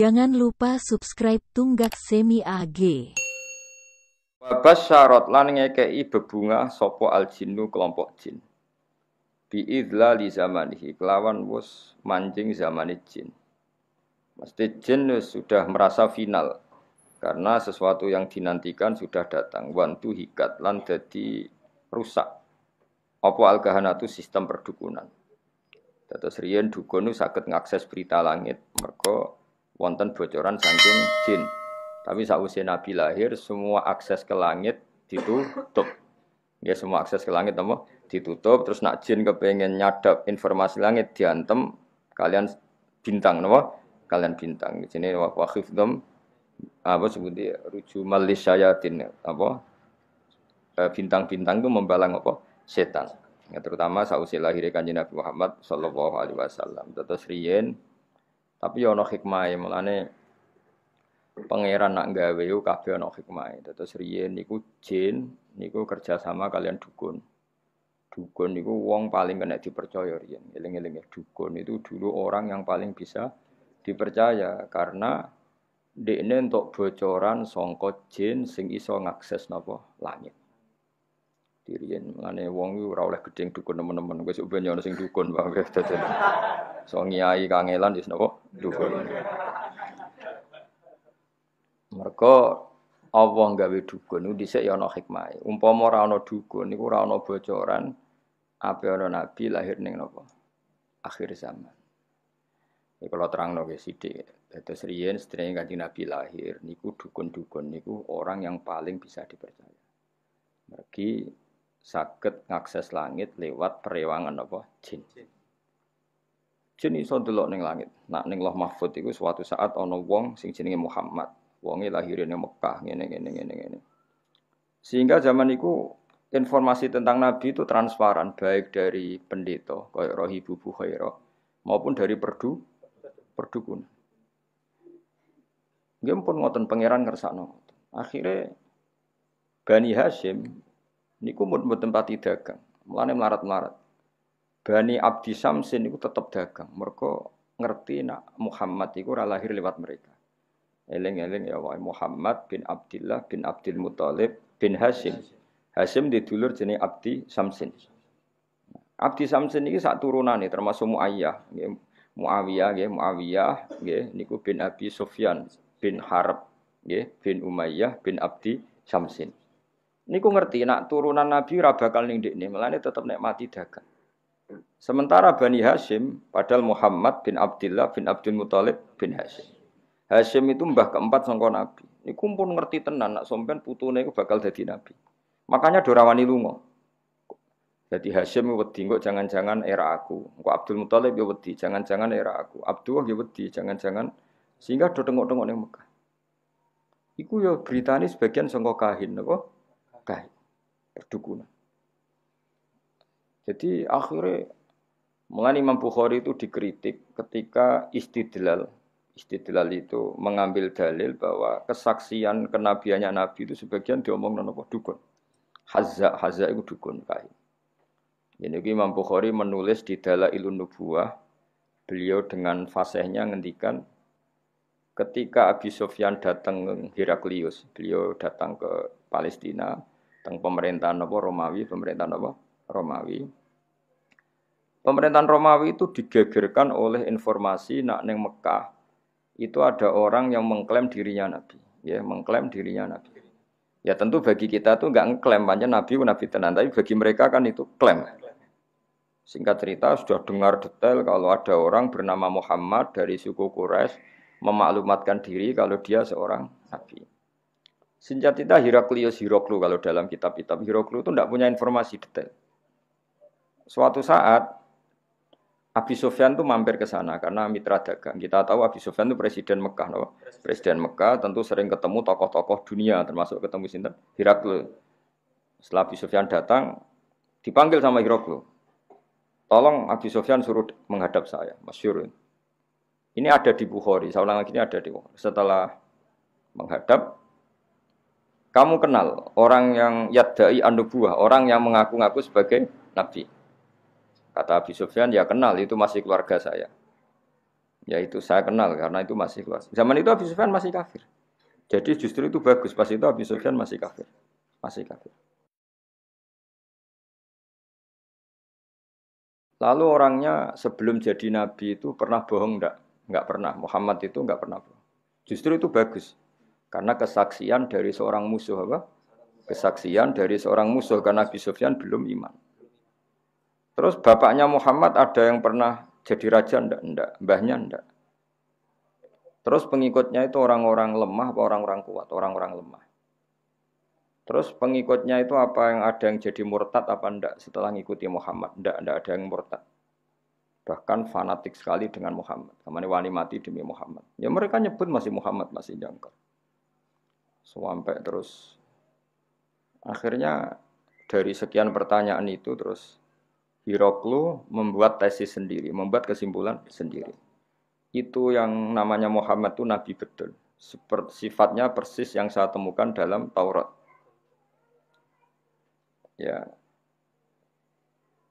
Jangan lupa subscribe Tunggak Semi AG. Wabas syarat lan ngekei bebungah sopo al-jinnu kelompok jin. Bi'idla li zamanihi kelawan wus manjing zamani jin. Mesti jin sudah merasa final karena sesuatu yang dinantikan sudah datang. Wantu hikat lan jadi rusak. Apa al-kahanatu sistem perdukunan. Dados riyen dukun saged ngakses berita langit mergo wonten bocoran saking jin. Tapi sakwise Nabi lahir semua akses ke langit ditutup. Ya semua akses ke langit apa? Ditutup terus nak jin kepengen nyadap informasi langit diantem kalian bintang napa? Kalian bintang. Di sini wa khifdhum apa sebutnya rujumal lisyayatin apa? Bintang-bintang itu membalang apa? Setan. Ya, terutama sausé lahir Kanjeng Nabi Muhammad sallallahu alaihi wasallam. Terus riyen tapi ya ana hikmahe mulane pangeran nak gawe yo kabeh ana hikmahe. Terus riyen niku jin niku kerja sama kalian dukun. Dukun niku wong paling kena dipercaya riyen. Eling-eling dukun itu dulu orang yang paling bisa dipercaya karena dekne entuk bocoran sangka jin sing iso ngakses napa langit. Diriyen ngene wong iku ora oleh gedeng dukun nemen-nemen wis ben yo sing dukun wae dadan. So ngiyai kangelan wis napa dukun. Mergo Allah gawe dukun niku dhisik ya ana hikmahe. Umpama ora ana dukun niku ora ana bocoran ape ana nabi lahir ning napa? Akhir zaman. Iki kula terangno nggih sithik. Dados riyen sedherenge Kanjeng Nabi lahir niku dukun-dukun niku orang yang paling bisa dipercaya. Mergi saged ngakses langit lewat perewangan apa jin. Jin iso ndelok ning langit. Nak ning Lauh Mahfuz iku suatu saat ana wong sing jenenge Muhammad. Wonge lahir ning Mekah ngene. Sehingga zaman iku informasi tentang nabi itu transparan baik dari pendeta kaya Rahibu Bukhaira maupun dari perdukunan. Nggih pun ngoten pangeran ngersakno. Akhire Bani Hasyim niku mboten pati dagang, mulane melarat-melarat. Bani Abdi Samsin niku tetep dagang, mergo ngerti nak Muhammad iku ora lahir lewat mereka. Eling-eling ya wae Muhammad bin Abdillah bin Abdul Muthalib bin Hasyim. Hasyim didulur jenenge Abdi Samsin. Abdi Samsin iki sak turunane termasuk Muayyah, nggih. Muawiyah nggih niku bin Abi Sufyan bin Harb nggih bin Umayyah bin Abdi Samsin. Niku ngerti nak turunan Nabi ora bakal ning ndekne, melane tetep nek mati dagang. Sementara Bani Hasyim padahal Muhammad bin Abdillah bin Abdul Muthalib bin Hasyim. Hasyim itu mbah keempat sangka Nabi. Niku pun ngerti tenan nak sampean putune iku bakal dadi nabi. Makanya ora wani lunga. Jadi Hasyim wedi kok jangan-jangan era aku. Kok Abdul Muthalib ya wedi, jangan-jangan era aku. Abdullah ya wedi, jangan-jangan sehingga do tengok-tengok ning Mekah. Iku ya beritane sebagian sangka kahin napa? Kahin. Perdukunan. Jadi akhirnya mulai Imam Bukhari itu dikritik ketika istidlal itu mengambil dalil bahwa kesaksian kenabiannya Nabi itu sebagian diomong napa dukun. Hazza itu dukun kahin. Ini Imam Bukhari menulis di Dalailun Nubuwah, beliau dengan fasihnya ngendikan ketika Abi Sufyan datang ke Heraklius, beliau datang ke Palestina, teng pemerintahan Romawi. Pemerintahan Romawi itu digegerkan oleh informasi nak ning Mekah itu ada orang yang mengklaim dirinya nabi, ya, mengklaim dirinya nabi. Ya tentu bagi kita tuh enggak ngeklaim pancen nabi tenan, tapi bagi mereka kan itu klaim. Singkat cerita sudah dengar detail kalau ada orang bernama Muhammad dari suku Quraisy memaklumatkan diri kalau dia seorang nabi. Singkat cerita Hiroklu kalau dalam kitab-kitab Hiroklu itu tidak punya informasi detail. Suatu saat Abi Sufyan itu mampir ke sana karena mitra dagang. Kita tahu Abi Sufyan itu presiden Mekah, no? Presiden Mekah tentu sering ketemu tokoh-tokoh dunia termasuk ketemu sinten Hiroklu. Setelah Abi Sufyan datang dipanggil sama Hiroklu. Tolong Abi Sufyan suruh menghadap saya, masyhur. Ini ada di Bukhari, saya ulang lagi ini ada di Bukhari. Setelah menghadap, kamu kenal orang yang yadda'i an-nubuwah, orang yang mengaku-ngaku sebagai nabi. Kata Abi Sufyan, ya kenal, itu masih keluarga saya. Ya itu saya kenal karena itu masih luas. Zaman itu Abi Sufyan masih kafir. Jadi justru itu bagus. Pas itu Abi Sufyan masih kafir. Masih kafir. Lalu orangnya sebelum jadi nabi itu pernah bohong enggak? Enggak pernah. Muhammad itu enggak pernah bohong. Justru itu bagus. Karena kesaksian dari seorang musuh apa? Kesaksian dari seorang musuh karena Abi Sufyan belum iman. Terus bapaknya Muhammad ada yang pernah jadi raja enggak? Enggak. Mbahnya enggak. Terus pengikutnya itu orang-orang lemah apa orang-orang kuat? Orang-orang lemah. Terus pengikutnya itu apa yang ada yang jadi murtad apa enggak setelah ngikuti Muhammad? Enggak ada yang murtad. Bahkan fanatik sekali dengan Muhammad. Kamane wani mati demi Muhammad. Ya mereka nyebut masih Muhammad, masih jangkar. Sampai terus akhirnya dari sekian pertanyaan itu terus Hiroklu membuat tesis sendiri, membuat kesimpulan sendiri. Itu yang namanya Muhammad itu nabi betul. Seperti sifatnya persis yang saya temukan dalam Taurat. Ya,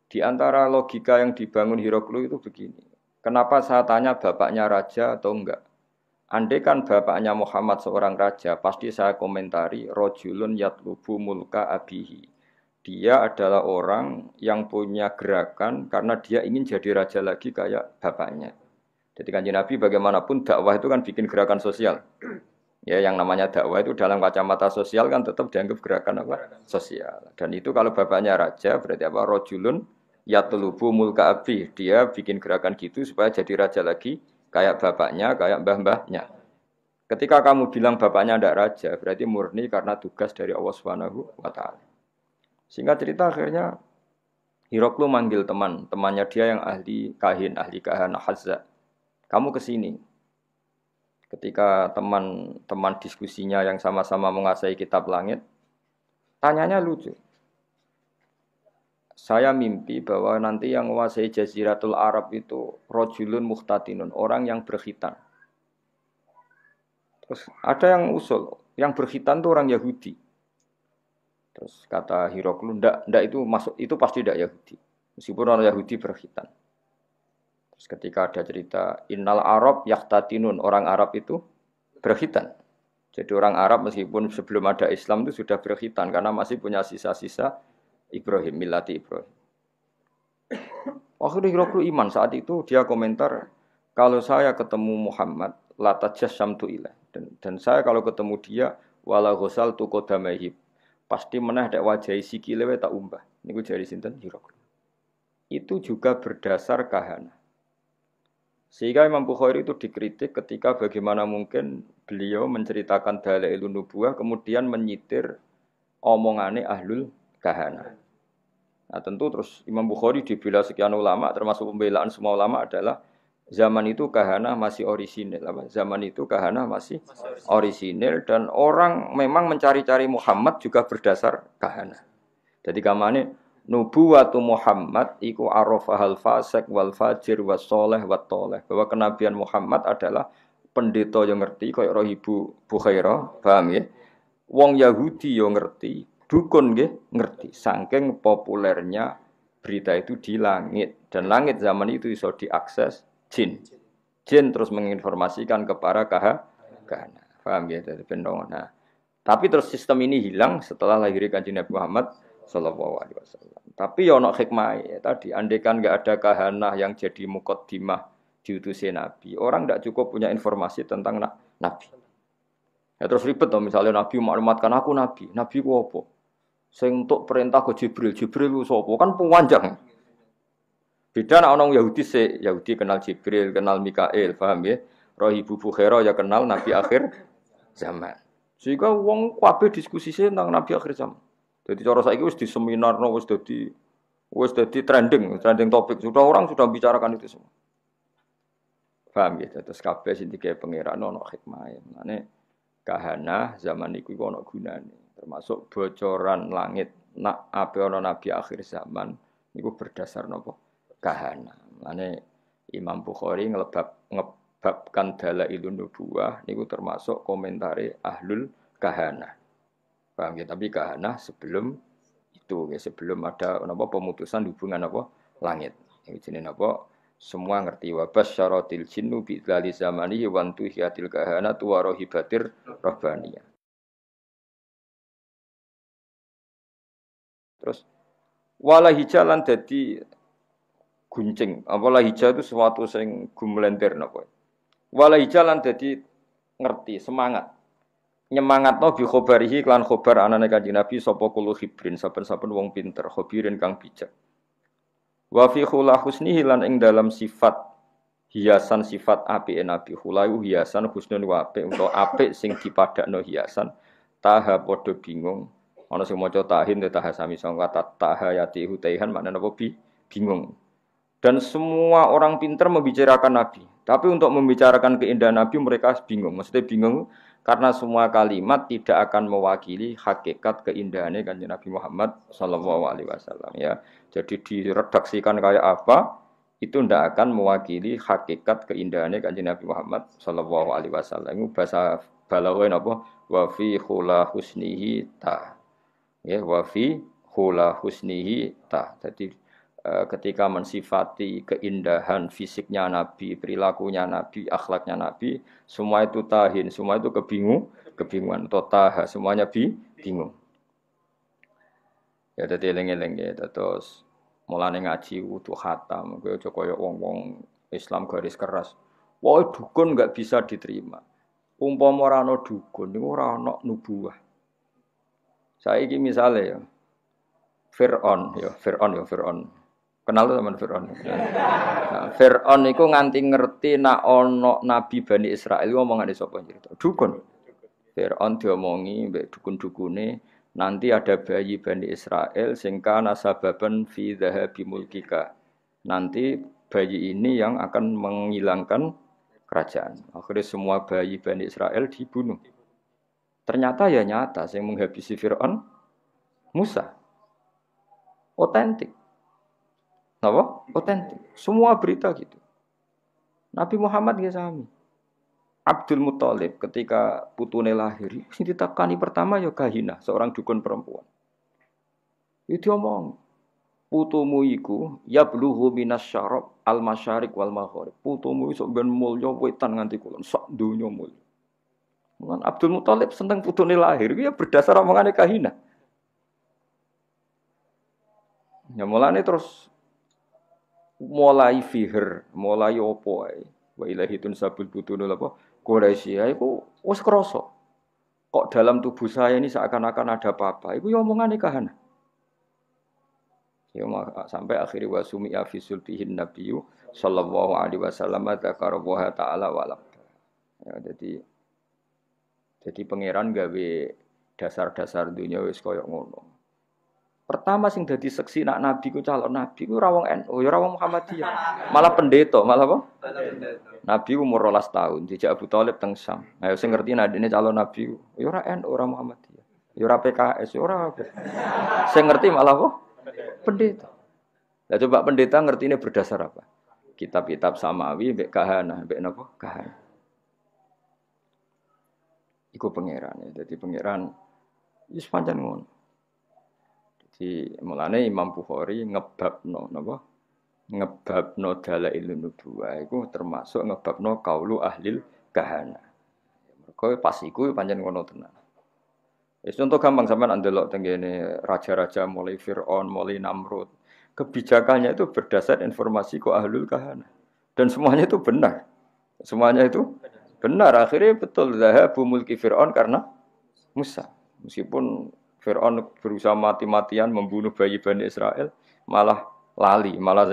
di antara logika yang dibangun Hiroklu itu begini. Kenapa saya tanya bapaknya raja atau enggak? Andai kan bapaknya Muhammad seorang raja, pasti saya komentari rojulun yatlubu mulka abihi. Dia adalah orang yang punya gerakan karena dia ingin jadi raja lagi kayak bapaknya. Jadi kanjeng Nabi bagaimanapun dakwah itu kan bikin gerakan sosial. Ya yang namanya dakwah itu dalam kacamata sosial kan tetap dianggap gerakan apa? Sosial. Dan itu kalau bapaknya raja berarti apa? Rojulun yatlubu mulka abih. Dia bikin gerakan gitu supaya jadi raja lagi kayak bapaknya, kayak mbah-mbahnya. Ketika kamu bilang bapaknya tidak raja, berarti murni karena tugas dari Allah Subhanahu wa taala. Singkat cerita akhirnya Hiroklu manggil temannya dia yang ahli kahin, ahli kahana Hazza. Kamu ke sini. Ketika teman-teman diskusinya yang sama-sama menguasai kitab langit, tanyanya lucu. Saya mimpi bahwa nanti yang menguasai Jaziratul Arab itu rojulun muhtatinun, orang yang berkhitan. Terus ada yang usul, yang berkhitan itu orang Yahudi. Terus kata Hiroklu, ndak itu masuk itu pasti ndak Yahudi. Meskipun orang Yahudi berkhitan. Terus ketika ada cerita Innal Arab yahtatinun, orang Arab itu berkhitan. Jadi orang Arab meskipun sebelum ada Islam itu sudah berkhitan karena masih punya sisa-sisa Ibrahim, millati Ibrahim. Akhirnya Hiroklu iman saat itu dia komentar, kalau saya ketemu Muhammad, latajasyamtu ilah. Dan saya kalau ketemu dia, wala ghusal tu qodamaihi. Pasti meneh dek wajahi sikile wae tak umbah. Niku jari sinten Hiroklu. Itu juga berdasar kahana. Sehingga Imam Bukhari itu dikritik ketika bagaimana mungkin beliau menceritakan dalailun nubuwah kemudian menyitir omongane ahlul kahana. Nah tentu terus Imam Bukhari dibela sekian ulama termasuk pembelaan semua ulama adalah zaman itu kahana masih orisinil. Zaman itu kahana masih orisinil dan orang memang mencari-cari Muhammad juga berdasar kahana. Jadi kamane nubuwatu Muhammad iku arafahal fasik wal fajir was soleh wat toleh. Bahwa kenabian Muhammad adalah pendeta yang ngerti kaya roh Ibu Bukhairah, paham ya? Wong Yahudi yang ngerti, dukun nggih ngerti. Saking populernya berita itu di langit dan langit zaman itu iso diakses jin. Jin terus menginformasikan kepada kahana. Paham ya? Dari pendongan. Nah, tapi terus sistem ini hilang setelah lahirnya Kanjeng Nabi Muhammad Sallallahu Alaihi Wasallam. Tapi ya ono hikmah ya tadi. Andaikan nggak ada kahanah yang jadi mukaddimah diutusi Nabi, orang nggak cukup punya informasi tentang Nabi. Ya terus ribet toh misalnya Nabi maklumatkan aku Nabi. Nabi ku apa? Sing untuk perintah ke Jibril. Jibril ku sapa? Kan panjang. Beda nek orang Yahudi Yahudi kenal Jibril, kenal Mikail, paham ya? Roh Ibu Bukhairah ya kenal Nabi akhir zaman. Sehingga wong kabeh diskusi tentang Nabi akhir zaman. Jadi cara saiki wis di seminar wis dadi trending topik. Sudah orang sudah bicarakan itu semua. Paham ya? Terus kabeh sing dikae pangeran ono hikmahe. Mane kahana zaman iku ono gunane. Termasuk bocoran langit nak ape ono nabi akhir zaman niku berdasar napa? Kahana. Mane Imam Bukhari ngebabkan dalailun nubuwah niku termasuk komentare ahlul kahana. Paham ya? Tapi kahana sebelum itu ya sebelum ada apa pemutusan hubungan apa langit. Ini jenenge apa? Semua ngerti wa basyaratil jinnu bi dzali zamanihi wa antuhiyatil kahanatu wa rohibatir rabbaniyah. Terus wala hijalan dadi guncing. Wala hija itu sesuatu sing gumlender napa. Wala hijalan dadi ngerti, semangat. Nyemangatno bi khobarihi lan khobar anane Kanjeng Nabi sapa kulo khibrin saben-saben wong pinter, khobirin kang bijak. Wa fi khula husnihi lan ing dalam sifat hiasan sifat apike Nabi khulayu hiasan husnun wa apik utawa apik sing dipadakno hiasan taha padha bingung ana sing maca tahin taha sami sangka tahayati hutaihan maknane apa bingung. Dan semua orang pintar membicarakan Nabi. Tapi untuk membicarakan keindahan Nabi mereka bingung. Maksudnya bingung karena semua kalimat tidak akan mewakili hakikat keindahannya Kanjeng Nabi Muhammad sallallahu alaihi wasallam ya. Jadi diredaksikan kayak apa itu tidak akan mewakili hakikat keindahannya Kanjeng Nabi Muhammad sallallahu alaihi wasallam. Itu bahasa balaghah napa? Wa fi khula husnihi ta. Ya, wa fi khula husnihi ta. Jadi ketika mensifati keindahan fisiknya Nabi, perilakunya Nabi, akhlaknya Nabi, semua itu tahin, semua itu kebingungan, totaha, semuanya bingung. Ya dadi eling-eling ya, terus mulane ngaji wudu khatam, kowe aja kaya wong-wong Islam garis keras. Wah, dukun enggak bisa diterima. Umpama ora ana dukun niku ora ana nubuwah. Saiki misale ya Fir'aun. Kenal tuh teman Fir'aun. Nah, Fir'aun itu nganti ngerti nak ono Nabi Bani Israel ngomongane sapa cerita. Dukun. Fir'aun diomongi mbek dukun-dukune nanti ada bayi Bani Israel sing kana sababan fi dhahabi mulkika. Nanti bayi ini yang akan menghilangkan kerajaan. Akhirnya semua bayi Bani Israel dibunuh. Ternyata ya nyata sing menghabisi Fir'aun Musa. Otentik. Apa? Otentik. Semua berita gitu. Nabi Muhammad ya sami. Abdul Muthalib ketika putune lahir, sing ditakani pertama ya Kahina, seorang dukun perempuan. Itu omong, putumu iku yablughu minasyarab al-masyariq wal maghrib. Putumu iso ben mulya wetan nganti kulon, sak donya mulya. Mulane Abdul Muthalib seneng putune lahir, ya berdasar omongane Kahina. Ya mulane terus mulai fiher, mulai opo ae. Wa ilahitun sabul butunul apa? Quraisy iku wis krasa. Kok dalam tubuh saya ini seakan-akan ada apa-apa. Iku ya omongane Kahana. Ya sampai akhir wa sumi'a fi sulbihin nabiyyu sallallahu alaihi wasallam dzakara wa ta'ala wa ya jadi pangeran gawe dasar-dasar dunia wis koyo ngono. Pertama sing dadi seksi nak nabi ku calon nabi ku ora wong NU, ya ora wong Muhammadiyah. Malah pendeta, malah apa? Nabi umur 12 tahun, dijak Abu Thalib teng Syam. Ayo sing ngerti nek dene calon nabi ku, ya ora NU, ora Muhammadiyah. Ya ora PKS, ya ora apa. Sing ngerti malah apa? Pendeta. Lah coba pendeta ngertine berdasar apa? Kitab-kitab samawi mbek kahana, mbek napa? Kahana. Iku pangeran ya. Dadi pangeran wis pancen ngono. Di mulane Imam Bukhari ngebabno napa? Ngebabno dalailun nubuwah iku termasuk ngebabno qaulu ahlil kahana. Mergo pas iku pancen ngono tenan. Wis contoh gampang sampean ndelok tengene raja-raja mulai Firaun, mulai Namrud. Kebijakannya itu berdasar informasi ku ahlul kahana. Dan semuanya itu benar. Semuanya itu benar. Akhirnya betul zahabu mulki Firaun karena Musa. Meskipun Fir'aun berusaha mati-matian membunuh bayi Bani Israel, malah lali, malah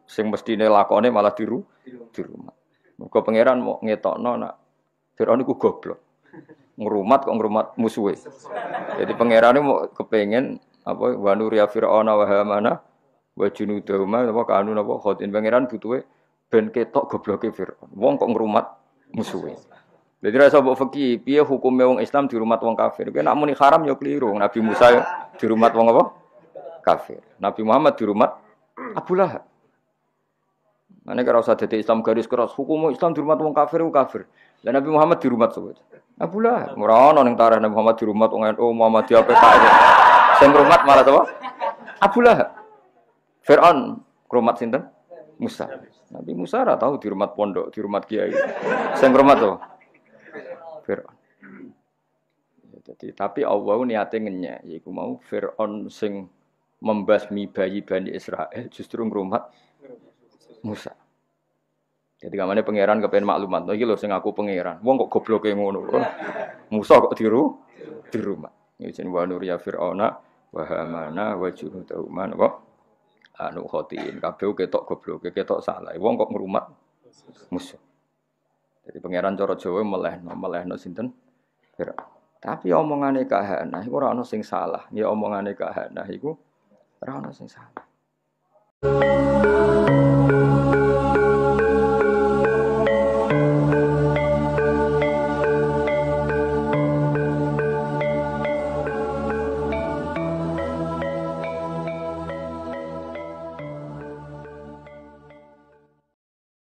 sing mestine lakone malah di rumah. Mergo pangeran mau ngetokno nak Fir'aun iku goblok. Ngrumat kok ngrumat musuhe. Jadi pangerane mau kepengin apa wa nuriya Fir'auna wa Hamana wa junudahuma apa kanu napa khotin pangeran butuhe ben ketok gobloke Fir'aun. Wong kok ngrumat musuhe. Jadi rasa mbok fikih, piye hukume wong Islam di rumah wong kafir? Kowe nek muni haram ya keliru. Nabi Musa di rumah wong apa? Kafir. Nabi Muhammad di rumah Abu Lahab. Mane karo usah dadi Islam garis keras, hukum Islam di rumah wong kafir ku kafir. Lah Nabi Muhammad di rumah sapa? Abu Lahab. Ora ono ning tarikh Nabi Muhammad di rumah wong NU Muhammadiyah PKS. Sing rumah malah sapa? Abu Lahab. Fir'aun rumah sinten? Musa. Nabi Musa ora tahu di rumah pondok, di rumah kiai. Sing rumah to. Fir'aun. Jadi, tapi Allah niate ngenyek, yaiku mau Fir'aun sing membasmi bayi Bani Israel justru ngrumat Musa. Jadi kamane pangeran kepen maklumat. Iki lho sing aku pangeran. Wong kok gobloke ngono. Musa kok di rumah. Iki jeneng wa nuriya Fir'auna wa hamana wa junudahu man kok anu khotiin kabeh ketok gobloke, ketok salah. Wong kok ngrumat Musa. Jadi pangeran cara Jawa melehno sinten? Fir'aun. Tapi omongane Kak Hana iku ora ana sing salah. Ya omongane Kak Hana iku ora ana sing salah.